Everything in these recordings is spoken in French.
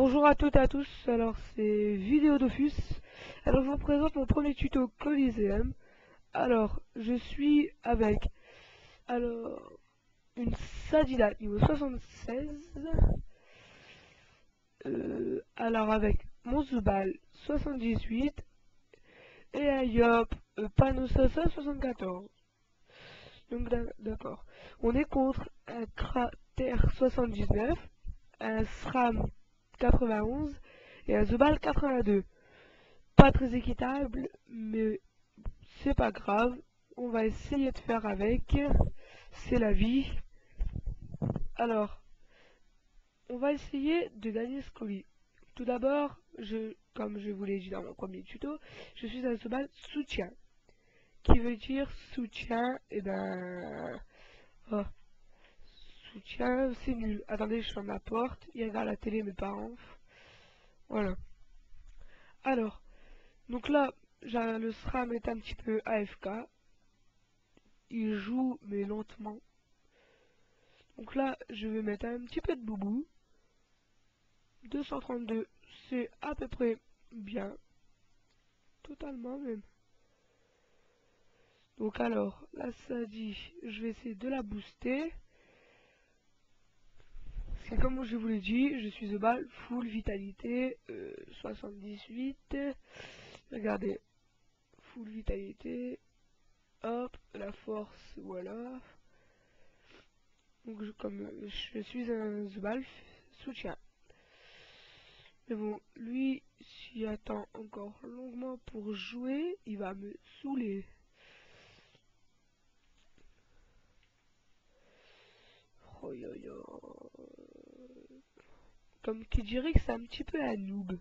Bonjour à toutes et à tous, alors c'est Vidéodofus. Alors je vous présente mon premier tuto Coliseum. Alors je suis avec une Sadida niveau 76. Alors avec mon Zubal 78 et un Yop Panosasa 74. Donc d'accord. On est contre un Crater 79, un SRAM 91 et un Zubal 82. Pas très équitable, mais c'est pas grave. On va essayer de faire avec. C'est la vie. Alors, on va essayer de gagner ce colis. Tout d'abord, comme je vous l'ai dit dans mon premier tuto, je suis un Zobal soutien. Qui veut dire soutien, et ben... Oh, soutien, c'est nul. Attendez, je ferme ma porte. Il regarde la télé, mes parents. Voilà. Alors, donc là, le SRAM est un petit peu AFK. Il joue, mais lentement. Donc là, je vais mettre un petit peu de boubou. 232, c'est à peu près bien. Totalement même. Donc alors, là ça dit, je vais essayer de la booster. Parce que comme je vous l'ai dit, je suis The Ball, full vitalité, 78. Regardez, full vitalité. Hop, la force, voilà. Donc comme je suis un The Ball, soutien. Mais bon, lui, s'il attend encore longuement pour jouer, il va me saouler. Oh, yo, yo. Comme qui dirait que c'est un petit peu un noob.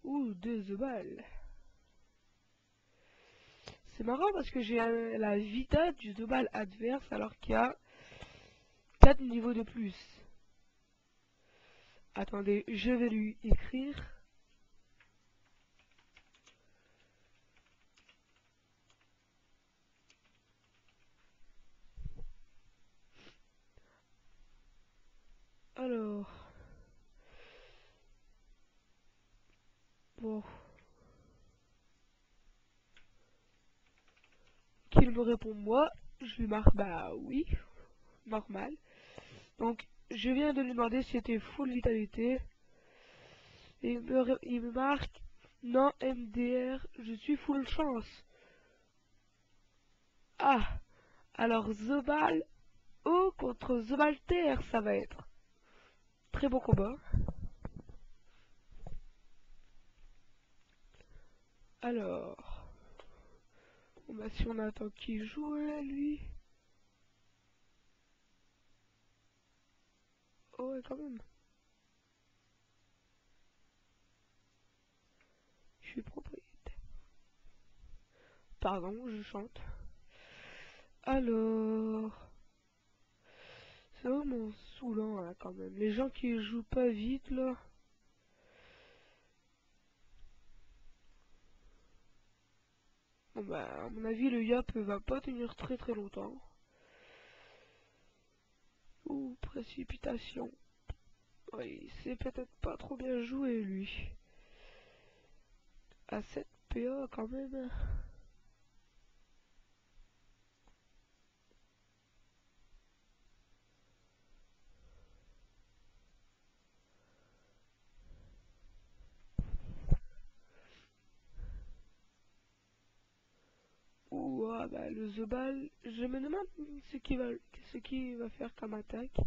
Ouh, 2 balles. C'est marrant parce que j'ai la vita du 2 balles adverse alors qu'il y a 4 niveaux de plus. Attendez, je vais lui écrire. Alors. Bon. Qu'il me répond moi. Je lui marque bah oui. Normal. Donc, je viens de lui demander si c'était full vitalité. Et il me marque non MDR, je suis full chance. Ah, alors Zobal O contre Zobalter, ça va être. Très bon combat. Alors, bon bah si on attend qu'il joue là, lui. Oh ouais, quand même. Je suis propriétaire. Pardon, je chante. Alors, c'est vraiment saoulant là quand même. Les gens qui jouent pas vite là. Bon bah à mon avis le Yap va pas tenir très très longtemps. Ouh, précipitation. Oui, c'est peut-être pas trop bien joué lui. À 7 PA quand même. Ouh, ah bah le Zobal, je me demande ce qu'il va faire comme attaque.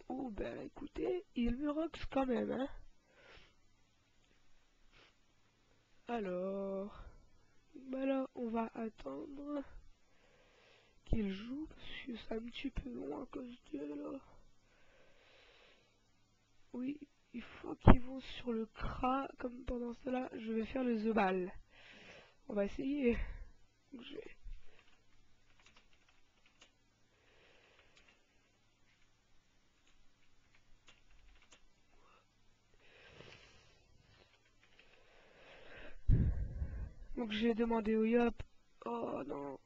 Ouh bah écoutez, il me rox quand même hein. Alors, bah là on va attendre qu'il joue parce que c'est un petit peu long à cause de là. Oui, il faut qu'ils vont sur le Kra, comme pendant cela je vais faire le Zobal. On va essayer. Donc, Donc j'ai demandé au Yop. Oh non,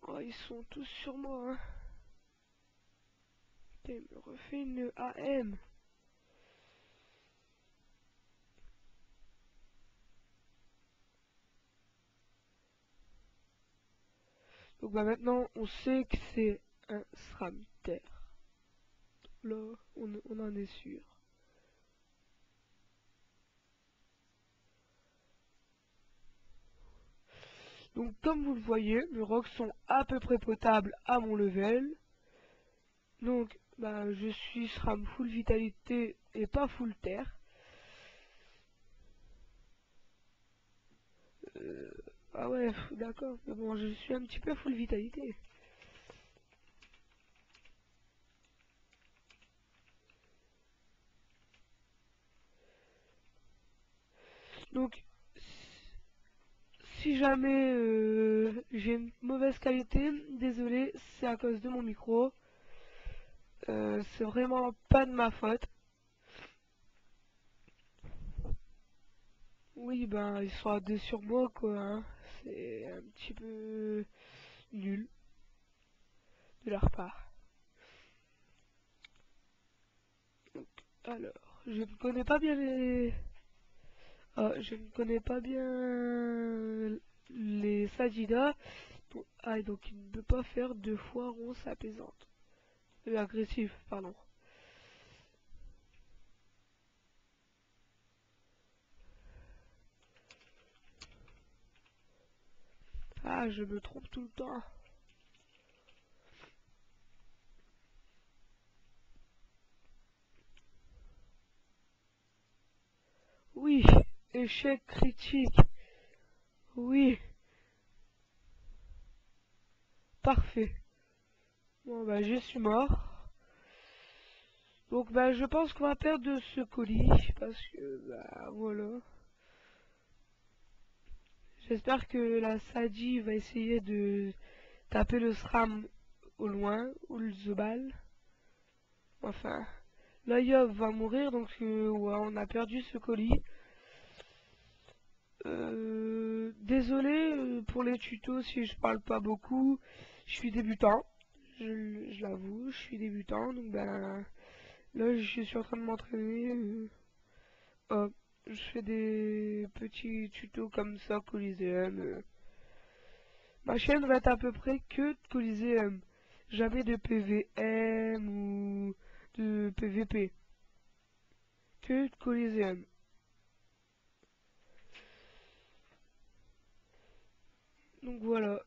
oh, ils sont tous sur moi hein. Putain, il me refait une AM. Donc bah maintenant on sait que c'est un SRAM terre. Là on en est sûr. Donc comme vous le voyez, mes rocks sont à peu près potables à mon level. Donc bah je suis SRAM full vitalité et pas full terre. Ah ouais, d'accord, mais bon je suis un petit peu full vitalité. Donc si jamais j'ai une mauvaise qualité, désolé, c'est à cause de mon micro. C'est vraiment pas de ma faute. Oui, ben, ils sont à deux sur moi, quoi. Hein. C'est un petit peu nul de leur part. Donc, alors, je ne connais pas bien les... Ah, je ne connais pas bien les Sajida. Ah, et donc il ne peut pas faire deux fois ronce apaisante. Agressif, pardon. Ah, je me trompe tout le temps. Oui, échec critique. Oui, parfait. Bon, bah, je suis mort. Donc, bah, je pense qu'on va perdre ce colis. Parce que, bah, voilà. J'espère que la Sadi va essayer de taper le SRAM au loin. Ou le Zobal. Enfin, là, Yob va mourir. Donc, ouais, on a perdu ce colis. Désolé pour les tutos si je parle pas beaucoup. Je suis débutant. Je l'avoue, je suis débutant. Donc, ben... Là, je suis en train de m'entraîner. Je fais des petits tutos comme ça, Coliseum. Ma chaîne va être à peu près que de Coliseum. Jamais de PVM ou de PVP. Que de Coliseum. Donc voilà.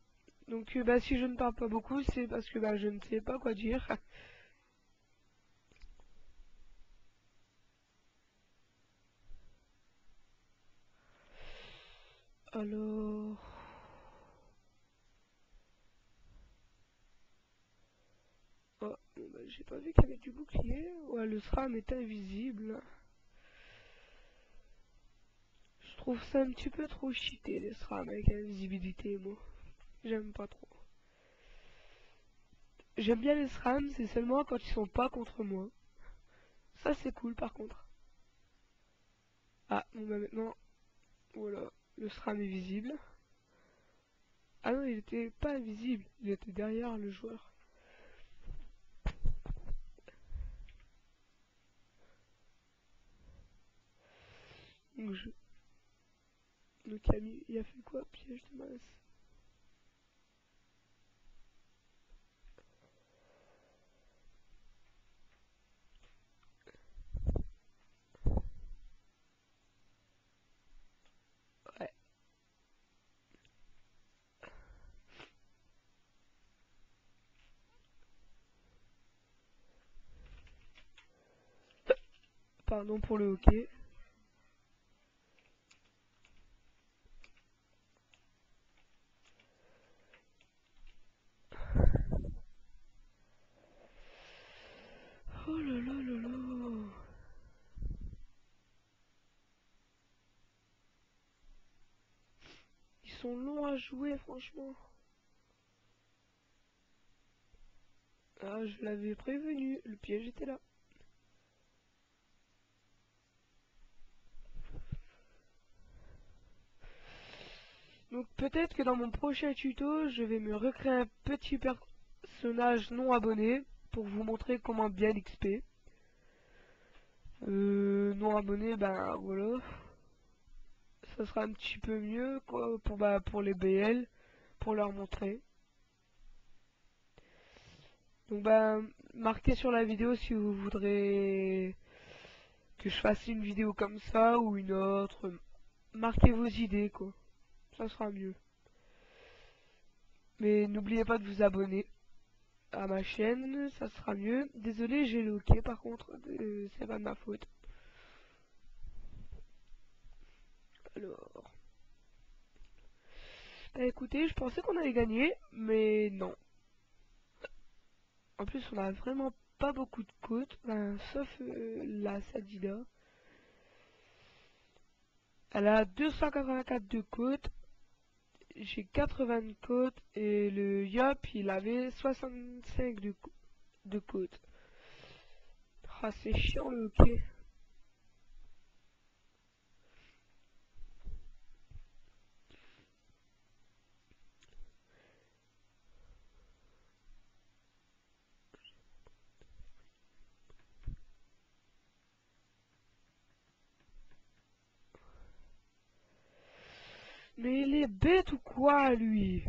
Donc bah si je ne parle pas beaucoup, c'est parce que bah je ne sais pas quoi dire. Alors... Oh, bon, bah, j'ai pas vu qu'il y avait du bouclier. Ouais, le SRAM est invisible. Je trouve ça un petit peu trop cheaté, les SRAM avec invisibilité, moi. J'aime pas trop. J'aime bien les SRAM, c'est seulement quand ils sont pas contre moi. Ça, c'est cool, par contre. Ah, bon, bah maintenant, voilà, le SRAM est visible. Ah non, il était pas invisible, il était derrière le joueur. Donc, donc il a fait quoi? Piège de masse. Ouais. Pardon pour le hockey. Oh là là là là. Ils sont longs à jouer, franchement. Ah, je l'avais prévenu, le piège était là. Donc peut-être que dans mon prochain tuto, je vais me recréer un petit personnage non abonné pour vous montrer comment bien l'XP. Non abonné, ben voilà. Ça sera un petit peu mieux quoi, pour les BL, pour leur montrer. Donc marquez sur la vidéo si vous voudrez que je fasse une vidéo comme ça ou une autre. Marquez vos idées quoi, ça sera mieux. Mais n'oubliez pas de vous abonner à ma chaîne, ça sera mieux. Désolé, j'ai le hockey par contre, c'est pas de ma faute. Alors, écoutez, je pensais qu'on allait gagner, mais non. En plus, on a vraiment pas beaucoup de côtes, sauf la Sadida. Elle a 284 de côtes, j'ai 80 de côtes, et le Yop, il avait 65 de côtes. Ah, c'est chiant le hockey. Mais il est bête ou quoi, lui?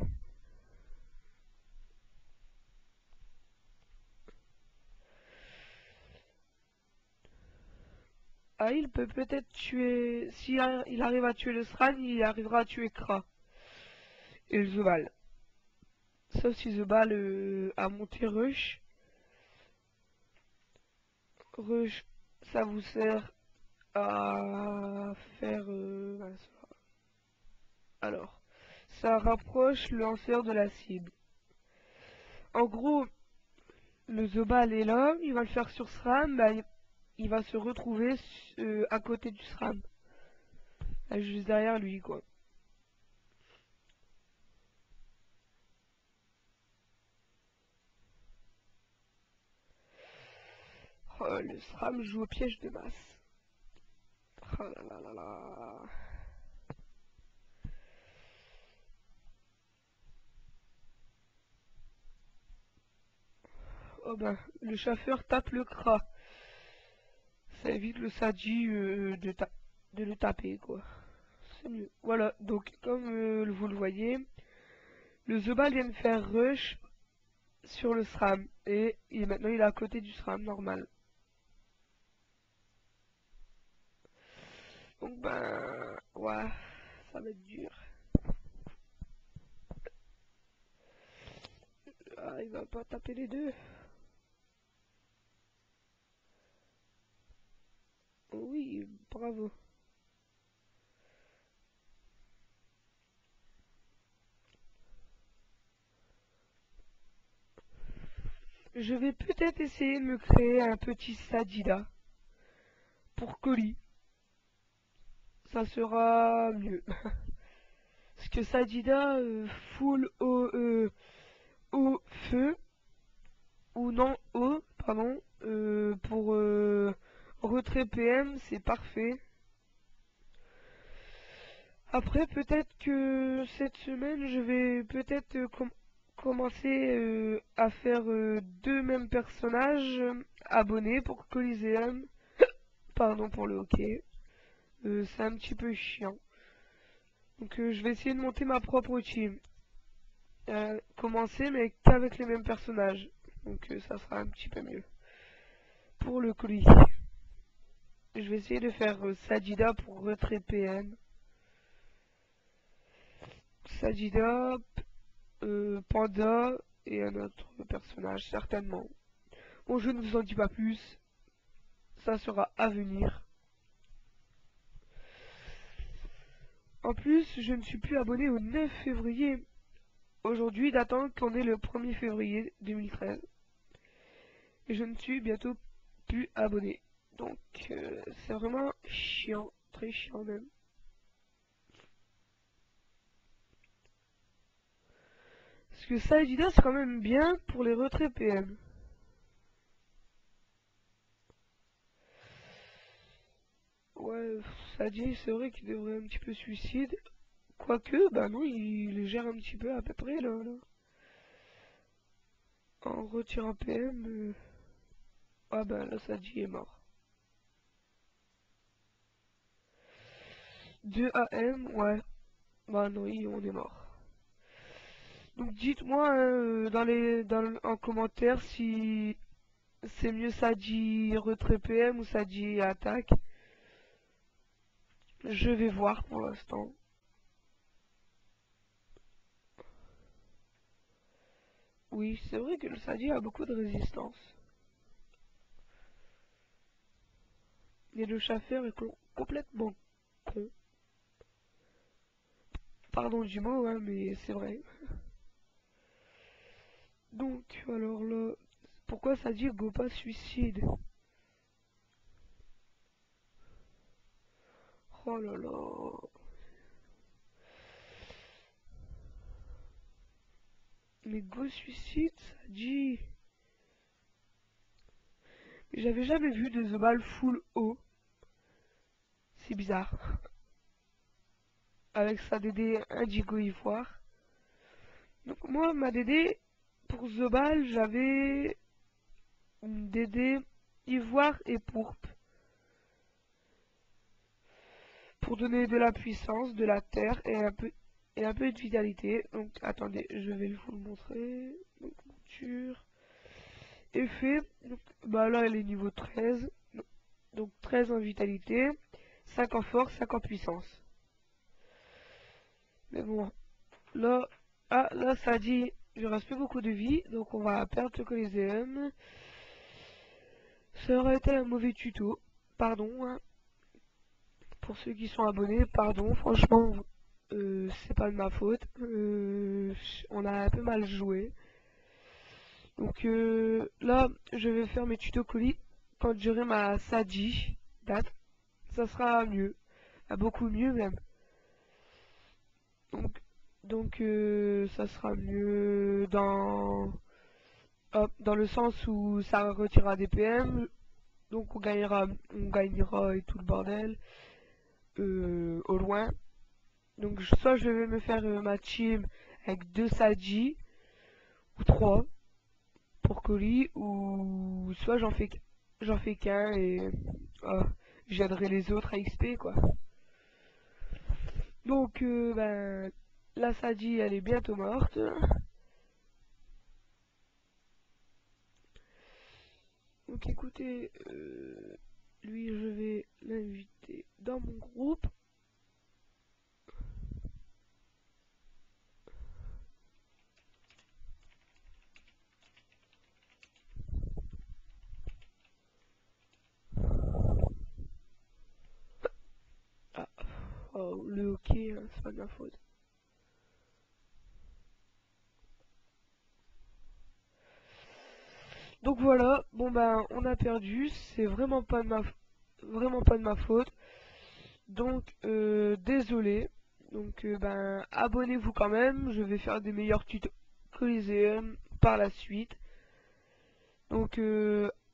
Ah, il peut peut-être tuer... Si il arrive à tuer le Sran, il arrivera à tuer Kra. Et le Zobal. Sauf si Zobal a monté Rush. Rush, ça vous sert à faire... alors, ça rapproche le lanceur de la cible. En gros, le Zobal est là, il va le faire sur SRAM, il va se retrouver à côté du SRAM. Là, juste derrière lui, quoi. Oh, le SRAM joue au piège de masse. Oh là là là là. Oh ben, le chauffeur tape le Kra. Ça évite le Sadji de le taper, quoi. C'est mieux. Voilà, donc comme vous le voyez, le Zobal vient de faire rush sur le SRAM. Et maintenant il est à côté du SRAM normal. Donc ouais, ça va être dur. Ah, il va pas taper les deux. Oui, bravo. Je vais peut-être essayer de me créer un petit Sadida pour colis. Ça sera mieux. Parce que Sadida full au feu, ou non au, pardon, pour retrait PM, c'est parfait. Après, peut-être que cette semaine, je vais peut-être commencer à faire deux mêmes personnages abonnés pour Coliseum. Pardon pour le hockey. C'est un petit peu chiant. Donc je vais essayer de monter ma propre team. Commencer mais qu'avec les mêmes personnages. Donc ça sera un petit peu mieux. Pour le colis. Je vais essayer de faire Sadida pour retrait PN. Sadida, Panda et un autre personnage certainement. Bon, je ne vous en dis pas plus. Ça sera à venir. En plus, je ne suis plus abonné au 9 février. Aujourd'hui, datant qu'on est le 1er février 2013. Et je ne suis bientôt plus abonné. Donc, c'est vraiment chiant. Très chiant même. Parce que ça, Adidas, c'est quand même bien pour les retraits PM. Ouais, ça dit, c'est vrai qu'il devrait un petit peu suicide. Quoique, bah non, il gère un petit peu à peu près là. En retirant PM, ah ben là Sadji est mort. 2 AM, ouais. Bah non, on est mort. Donc dites-moi en commentaire si c'est mieux Sadji retrait PM ou Sadji attaque. Je vais voir pour l'instant. Oui, c'est vrai que le Sadji a beaucoup de résistance. Et le chauffeur est complètement con. Pardon du mot, hein, mais c'est vrai. Donc, alors là, pourquoi Sadji go pas suicide? Oh là là. Mais go suicide, Sadji. J'avais jamais vu de The Ball full haut. C'est bizarre. Avec sa DD indigo ivoire. Donc moi, ma DD, pour The Ball, j'avais une DD ivoire et pourpre. Pour donner de la puissance, de la terre et un peu de vitalité. Donc attendez, je vais vous le montrer. Donc monture. Effet. Donc, bah là elle est niveau 13. Donc 13 en vitalité, 5 en force, 5 en puissance. Mais bon, là, là ça dit, je reste plus beaucoup de vie, donc on va perdre le Coliseum. Ça aurait été un mauvais tuto, pardon, hein. Pour ceux qui sont abonnés, pardon, franchement, c'est pas de ma faute. On a un peu mal joué. Donc là, je vais faire mes tutos colis quand j'aurai ma Sadji date. Ça sera mieux, beaucoup mieux même. Donc, ça sera mieux dans le sens où ça retirera des PM, donc on gagnera et tout le bordel au loin. Donc soit je vais me faire ma team avec 2 Sadji ou 3 pour colis, ou soit j'en fais qu'un et j'aiderai les autres à XP quoi. Donc ben la Sadji elle est bientôt morte. Donc écoutez, lui je vais l'inviter dans mon groupe. Ah, oh, le hockey, hein, c'est pas de ma faute. Donc voilà, bon ben on a perdu, c'est vraiment pas de ma faute. Donc désolé. Donc ben abonnez-vous quand même, je vais faire des meilleurs tutos Coliseum par la suite. Donc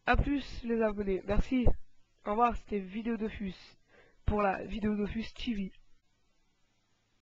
à plus les abonnés. Merci. Au revoir, c'était Vidéo Dofus pour la Vidéo Dofus TV.